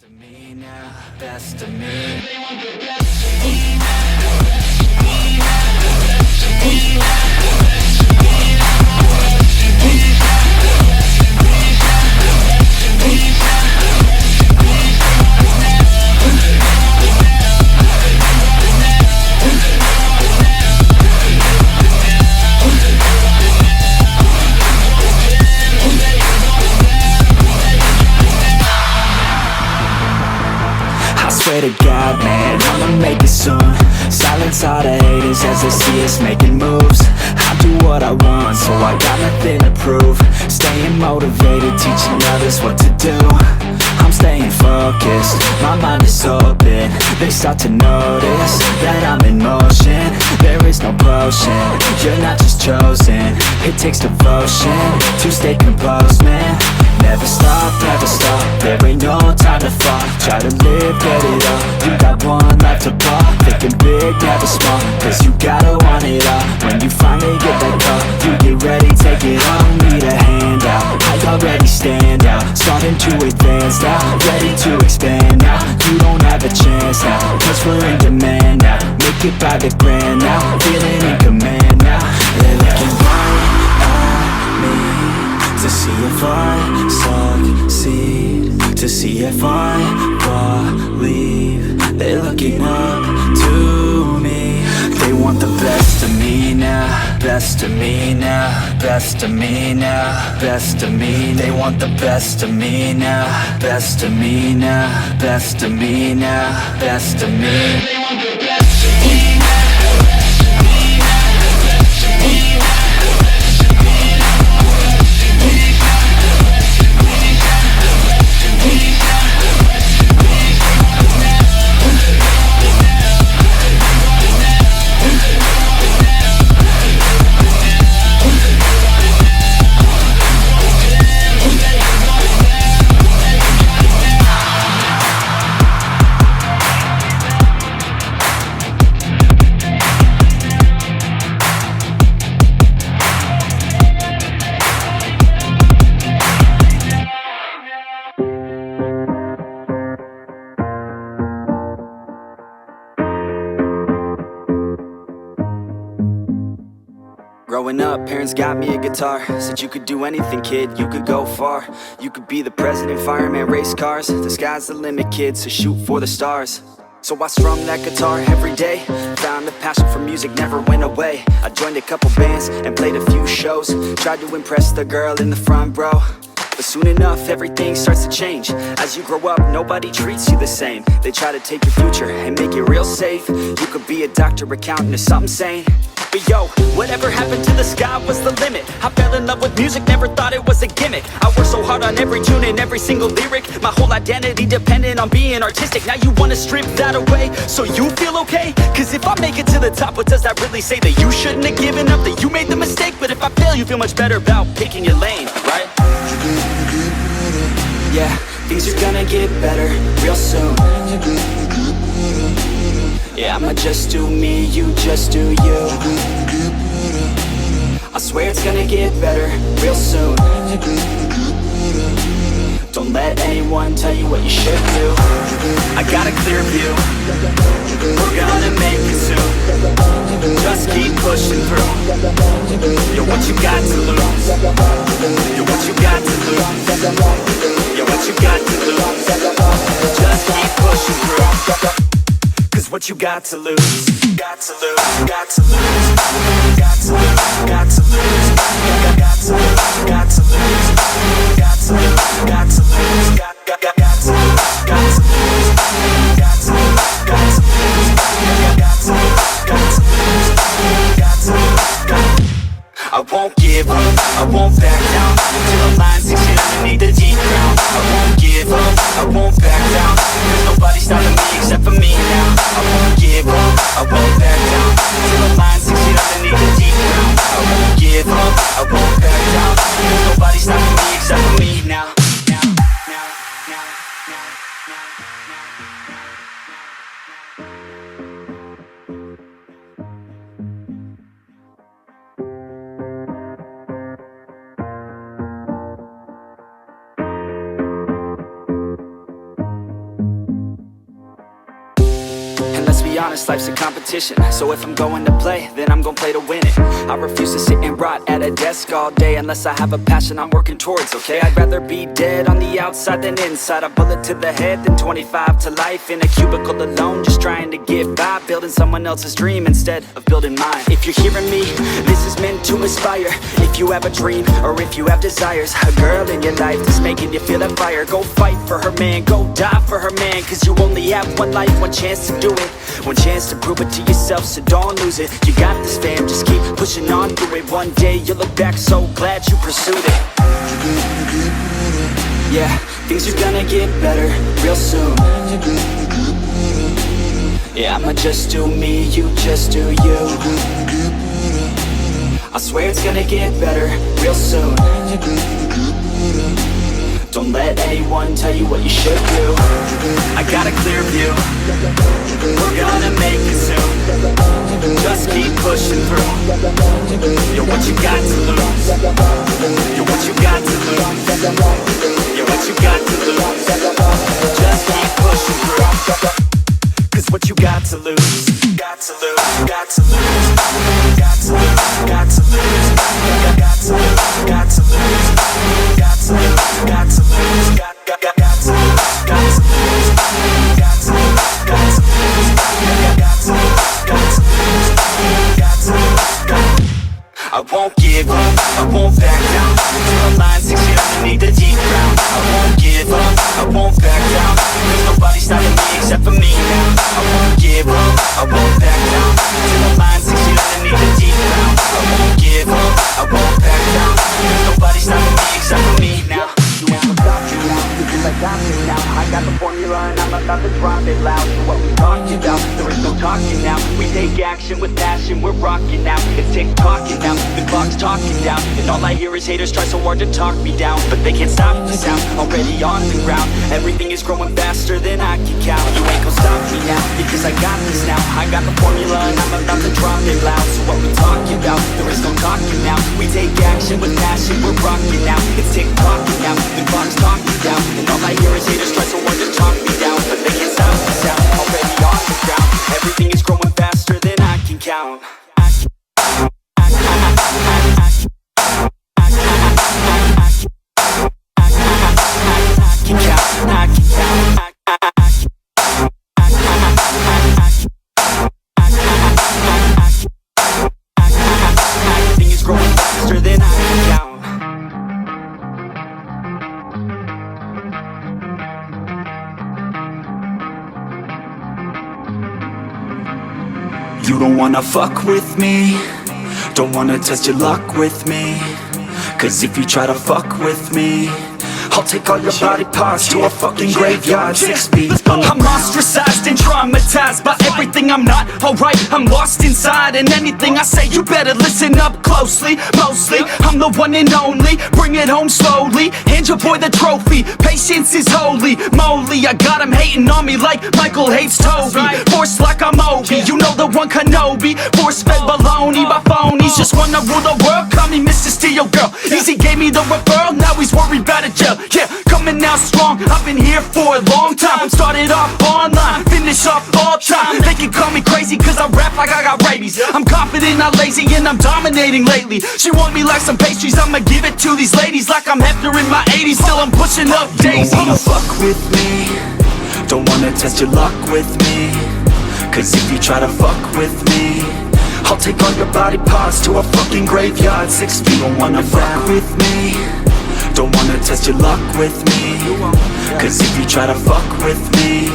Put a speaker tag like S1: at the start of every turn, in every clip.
S1: of me now, best of me. Swear to God, man, I'ma make it soon. Silence all the haters as they see us making moves. I do what I want, so I got nothing to prove. Staying motivated, teaching others what to do. I'm staying focused, my mind is open. They start to notice that I'm in motion. There is no potion, you're not just chosen. It takes devotion to stay composed, man. Never stop, there ain't no time to fall. Try to live, get it all, you got one life to ball. Thinking big, never small, cause you gotta want it all. When you finally get that call, you get ready, take it on. Need a handout, I already stand out. Starting to advance now, ready to expand now. You don't have a chance now, cause we're in demand now. Make it by the grand now, feeling in command now. They're looking right at me to see if I succeed, to see if I believe. They're looking up to me. They want the best of me now, best of me now, best of me now, best of me. They want the best of me now, best of me now, best of me now, best of me. They want the best of me now. Growing up, parents got me a guitar. Said you could do anything, kid, you could go far. You could be the president, fireman, race cars. The sky's the limit, kid, so shoot for the stars. So I strummed that guitar every day. Found a passion for music, never went away. I joined a couple bands and played a few shows. Tried to impress the girl in the front row. But soon enough, everything starts to change. As you grow up, nobody treats you the same. They try to take your future and make it real safe. You could be a doctor, accountant, or something sane. But yo, whatever happened to the sky was the limit. I fell in love with music, never thought it was a gimmick. I worked so hard on every tune and every single lyric. My whole identity depended on being artistic. Now you wanna strip that away, so you feel okay? Cause if I make it to the top, what does that really say? That you shouldn't have given up, that you made the mistake? But if I fail, you feel much better about picking your lane, right? Yeah, things are gonna get better real soon. Yeah, I'ma just do me, you just do you. I swear it's gonna get better real soon. Don't let anyone tell you what you should do. I got a clear view, we're gonna make it soon. Just keep pushing through. You're what you got to lose. You're what you got to lose. You're what you got to lose. Just keep pushing through. Cause what you got to lose, got to lose, got to lose, got to lose, got to lose, got to lose, got to lose, got to lose, got to lose, got to lose, got to lose, got to lose, got to lose, got to lose, got to lose, got to lose. I won't give up, I won't back down till the line sinks in underneath the deep ground. I won't give up, I won't back down. There's nobody stopping me except for me now. I won't give up, I won't back down till the line sinks in underneath the deep ground. I won't give up, I won't back down. There's nobody stopping me except for me now. be honest, life's a competition. So if I'm going to play, then I'm gonna play to win it. I refuse to sit and rot at a desk all day unless I have a passion I'm working towards, okay? I'd rather be dead on the outside than inside. A bullet to the head than 25 to life in a cubicle alone, just trying to get by, building someone else's dream instead of building mine. If you're hearing me, this is meant to inspire. If you have a dream, or if you have desires, a girl in your life that's making you feel that fire, go fight for her man, go die for her man. Cause you only have one life, one chance to do it, one chance to prove it to yourself, so don't lose it. You got this fam, just keep pushing on through it. One day you'll look back so glad you pursued it. Yeah, things are gonna get better real soon. Yeah, I'ma just do me, you just do you. I swear it's gonna get better real soon. Don't let anyone tell you what you should do. I got a clear view, we're gonna make it soon. Just keep pushing through. You're what you got to lose. You're what you got to lose. You're what you got to lose. Just keep pushing through. Cause what you got to lose, got to lose, got to lose, got to lose, got to lose, got to lose, got to lose, got to lose, got to lose, got to lose, got to lose, got to lose, got to lose, got to lose, got to lose, got to lose. I won't give up, I won't back down till the line 6 feet underneath the deep ground. I won't give up, I won't back down. There's nobody stopping me except for me now. I won't give up, I won't back down till the line 6 feet underneath the deep ground. I won't give up, I won't back down. There's nobody stopping me except for me now. You ain't gonna stop me now, because I got me now. I got the formula and I'm about to drop it loud. So what we talking about, there is no talking now. We take action with passion, we're rocking now. It's tick-tocking now, the clock's talking down. And all I hear is haters try so hard to talk me down, but they can't stop the sound, already on the ground. Everything is growing faster than I can count. You ain't gonna stop me now, because I got this now. I got the formula and I'm about to drop it loud. So what we talking about, there is no talking now. We take action with passion, we're rocking now. It's tick-tocking now, the clock's talking down. And all I hear is haters try so hard to talk me down, but they can't stop the sound, already on the ground. Everything is growing faster than I can count. Everything is growing faster than I can count. You don't wanna fuck with me, don't wanna test your luck with me. Cause if you try to fuck with me, I'll take all your body parts to a fucking graveyard 6 feet under. I'm ostracized and traumatized by everything I'm not. Alright, I'm lost inside, and anything I say you better listen up closely. Mostly, I'm the one and only, bring it home slowly. Hand your boy the trophy, patience is holy moly. I got him hating on me like Michael hates Toby. Force like I'm Obi, you know the one Kenobi. Force fed baloney by phonies, just wanna rule the world, call me Mr. Steel Girl. Easy gave me the referral, now he's worried about a jail. Yeah, coming out strong, I've been here for a long time. Started off online, finish off all time. They can call me crazy cause I rap like I got rabies. I'm confident, not lazy, and I'm dominating lately. She want me like some pastries, I'ma give it to these ladies. Like I'm Hefner in my 80s, still I'm pushing up daisies. You don't wanna fuck with me, don't wanna test your luck with me. Cause if you try to fuck with me, I'll take all your body parts to a fucking graveyard 6 feet. Don't wanna fuck with me, don't wanna test your luck with me. Cause if you try to fuck with me,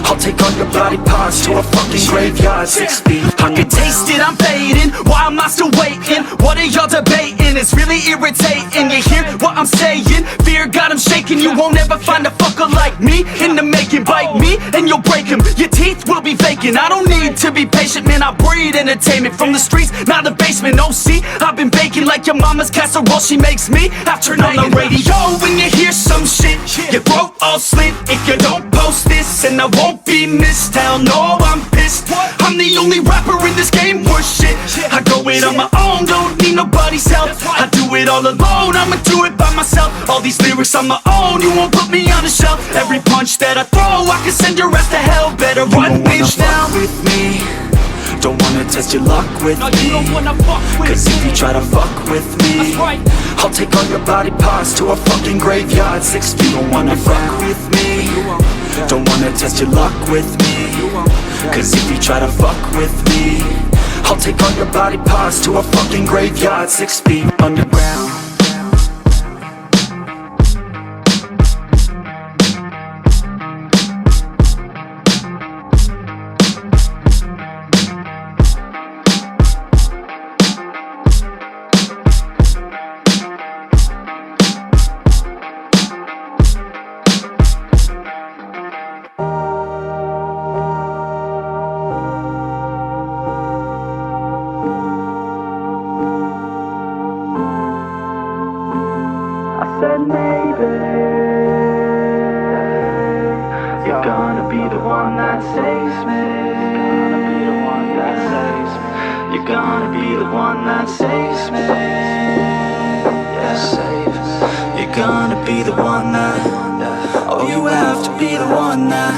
S1: I'll take all your body parts to a fucking graveyard 6 feet. I can taste it, I'm fading, why am I still waiting? What are y'all debating? It's really irritating. You hear what I'm saying? Fear got him shaking. You won't ever find a fucker like me in the making. Bite me and you'll break him, your teeth will be vacant. I don't need to be patient, man, I breed entertainment. From the streets, not the basement. Oh see, I've been baking like your mama's casserole. She makes me, I've turned on the radio. When you hear some shit, your throat all slit. If you don't post this, and I won't be missed. Hell no, I'm pissed. I'm the only rapper in this game worth shit. I go it on my own, don't need nobody's help. I do it all all alone, I'ma do it by myself. All these lyrics on my own, you won't put me on the shelf. Every punch that I throw, I can send your ass to hell. Better run, bitch, now. With me, don't wanna test your luck with me. You don't wanna fuck with Cause if you try to fuck with me, right. I'll take all your body parts to a fucking graveyard. 6 feet, don't wanna fuck with me. Don't wanna test your luck with me. Cause if you try to fuck with me, I'll take all your body parts to a fucking graveyard. 6 feet underground. Said maybe you're gonna be the one that saves me. You're gonna be the one that saves me. Yeah, save me. You're gonna be the one that. Oh, you have to be the one that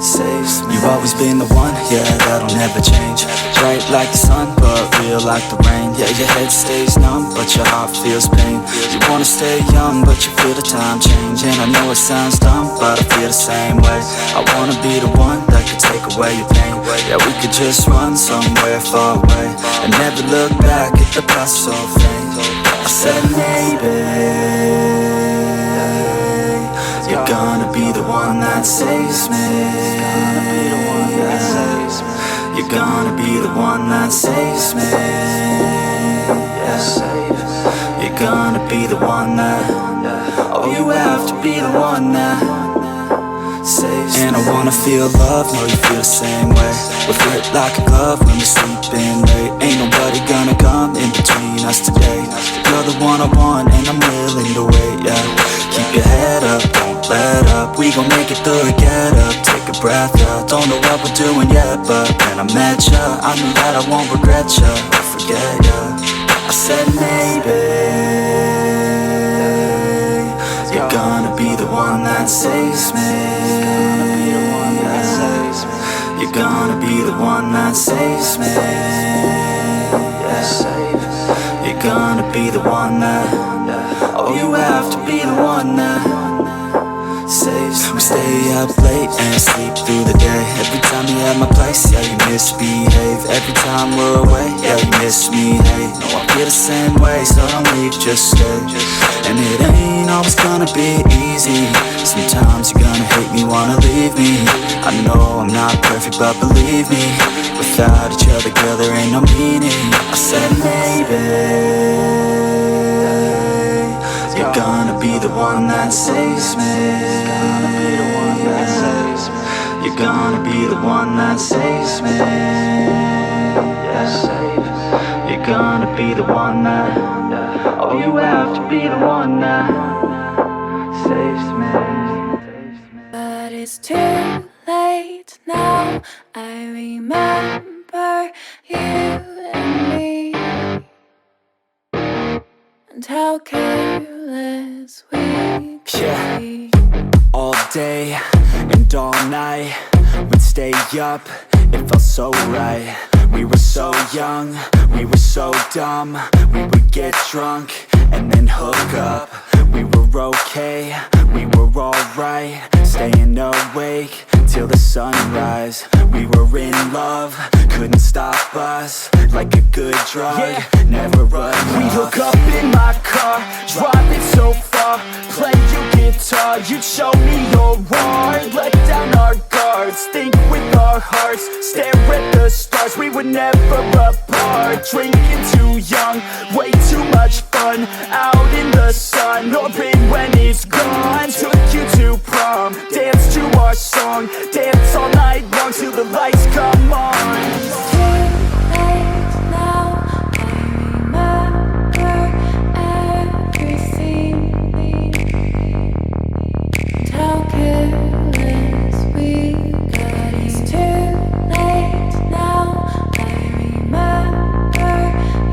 S1: saves me. You've always been the one, yeah, that'll never change. Bright like the sun, but real like the rain. Yeah, your head stays numb, but your heart feels pain. You wanna stay young, but you feel the time change. And I know it sounds dumb, but I feel the same way. I wanna be the one that could take away your pain. Yeah, we could just run somewhere far away and never look back at the past so faint. I said maybe you're gonna be the one that saves me. You're gonna be the one that saves me. Yeah, save me. You're gonna be the one that. Oh, you have to be the one that saves me. And I wanna feel love, know you feel the same way. We'll fit like a glove when we're sleeping late. Ain't nobody gonna come in between us today. You're the one I want and I'm willing to wait, yeah. Keep your head up, don't let up. We gon' make it through it, get up, take a breath, yeah. Don't know what we're doing yet, but when I met ya, I knew that I won't regret ya or forget ya. I said maybe you're gonna be the one that saves me. You're gonna be the one that saves me. Yeah, save me. You're gonna be the one that. Oh, you have to be the one that saves me. We stay up late and sleep through the day. Every time you're at my place, yeah, you misbehave. Every time we're away, yeah, you miss me, hey. No, I feel the same way, so don't leave, just stay. And it ain't always gonna be easy. Sometimes you're gonna hate me, wanna leave me. I know I'm not perfect, but believe me, without each other, girl, there ain't no meaning. I said maybe you're gonna be the one that saves me. You're gonna be the one that saves me. Yeah, save me. You're gonna be the one that. Oh, you have to be the one that saves me.
S2: But it's too late now. I remember you and me, and how careless we could be.
S1: All day and all night, we'd stay up, it felt so right. We were so young, we were so dumb. We would get drunk and then hook up. We were okay, we were alright, staying awake till the sunrise. We were in love, couldn't stop us, like a good drug, never run. We hook up in my car, driving so far, play your guitar, you'd show me your art. Let down our guards, think with our hearts, stare at the stars, we were never apart. Drinking too young, way too much fun, out in the sun, orbit when it's gone. Took you to prom, dance to our song, dance all night long till the lights come on.
S2: It's too late now, I remember everything, and how careless we got. It's too late now, I remember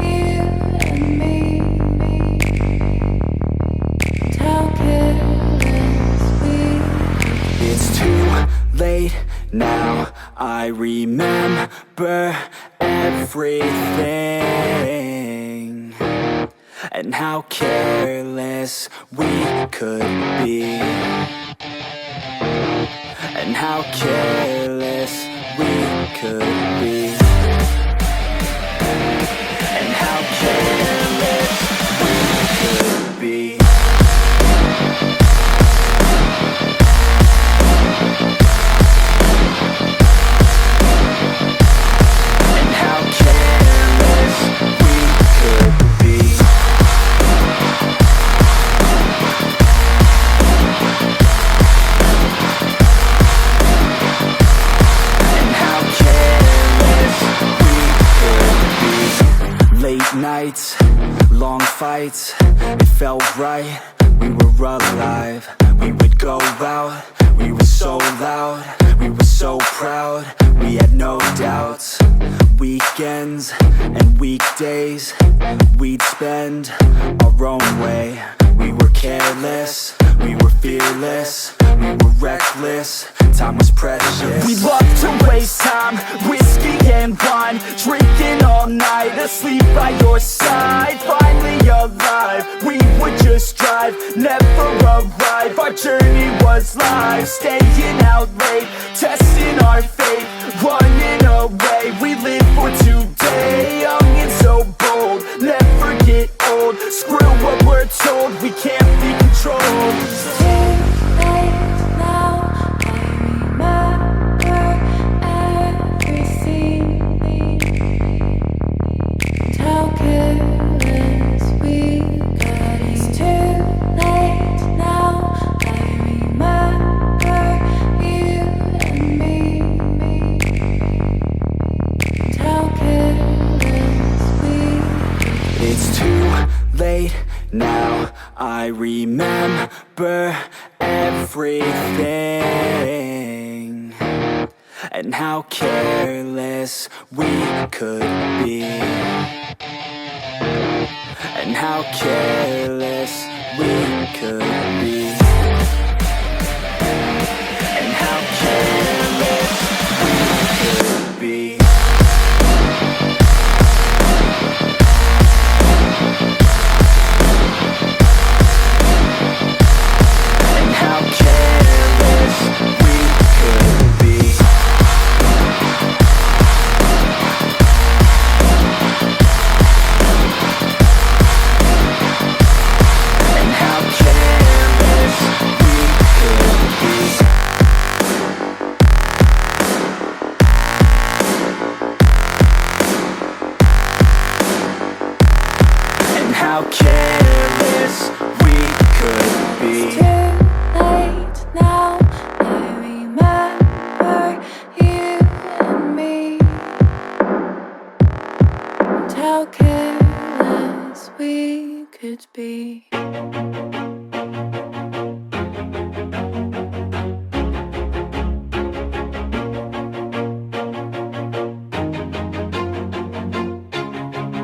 S2: you and me,
S1: now I remember everything, and how careless we could be, and how careless we could be, and how careless we could be. Nights, long fights, it felt right, we were alive. We would go out, we were so loud, we were so proud, we had no doubts. Weekends and weekdays, we'd spend our own way. We were careless, we were fearless, we were reckless, time was precious. We loved to waste time, whiskey and wine, drinking all night, asleep by your side. Finally alive, we would just drive, never arrive. Our journey was live, staying out late, testing our fate, running away. We live for today, young and so bold, never get old. Screw what we're told, we can't be controlled. Now I remember everything, and how careless we could be, and how careless we could be, and how careless we could be. How careless we could be.
S2: It's too late now, I remember you and me, and how careless we could be.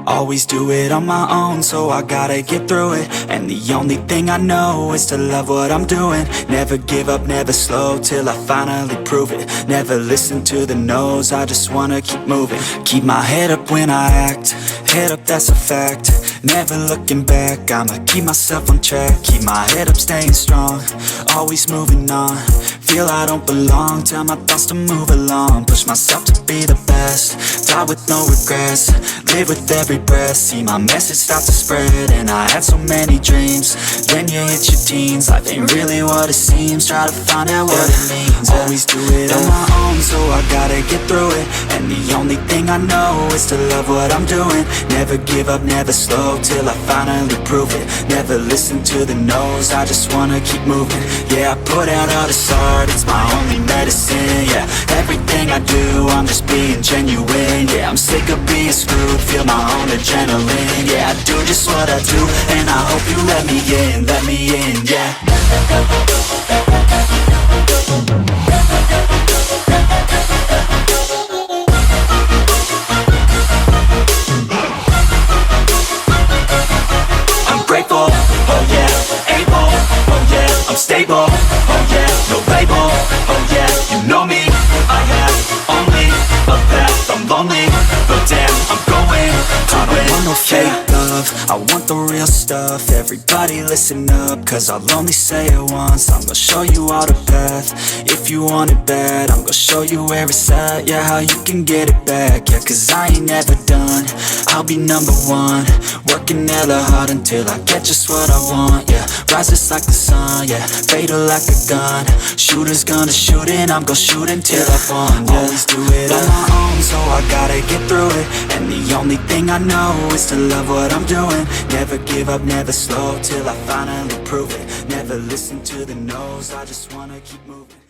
S1: Always do it on my own, so I gotta get through it. And the only thing I know is to love what I'm doing. Never give up, never slow, till I finally prove it. Never listen to the no's, I just wanna keep moving. Keep my head up when I act, head up, that's a fact. Never looking back, I'ma keep myself on track. Keep my head up, staying strong, always moving on. Feel I don't belong, tell my thoughts to move along. Push myself to be the best, die with no regrets. Live with every breath, see my message start to spread. And I had so many dreams, then you hit your teens. Life ain't really what it seems, try to find out what it means. Always do it on my own, so I gotta get through it. And the only thing I know is to love what I'm doing. Never give up, never slow, till I finally prove it. Never listen to the no's, I just wanna keep moving. Yeah, I put out all this art, it's my only medicine. Yeah, everything I do, I'm just being genuine. Yeah, I'm sick of being screwed, feel my own adrenaline. Yeah, I do just what I do, and I hope you let me in, yeah. I'm grateful, oh yeah, able, oh yeah, I'm stable, oh yeah, no label, oh yeah, you know me, I no fake love, I want the real stuff. Everybody listen up, cause I'll only say it once. I'm gonna show you all the path. If you want it bad, I'm gonna show you where it's at. Yeah, how you can get it back. Yeah, cause I ain't never done, I'll be number one. Working hella hard until I get just what I want. Yeah, rises like the sun, yeah, fatal like a gun. Shooters gonna shoot and I'm gonna shoot until I won. Yeah, always do it on my own, so I gotta get through it. And the only thing I know is to love what I'm doing. Never give up, never slow, till I finally prove it. Never listen to the no's, I just wanna keep moving.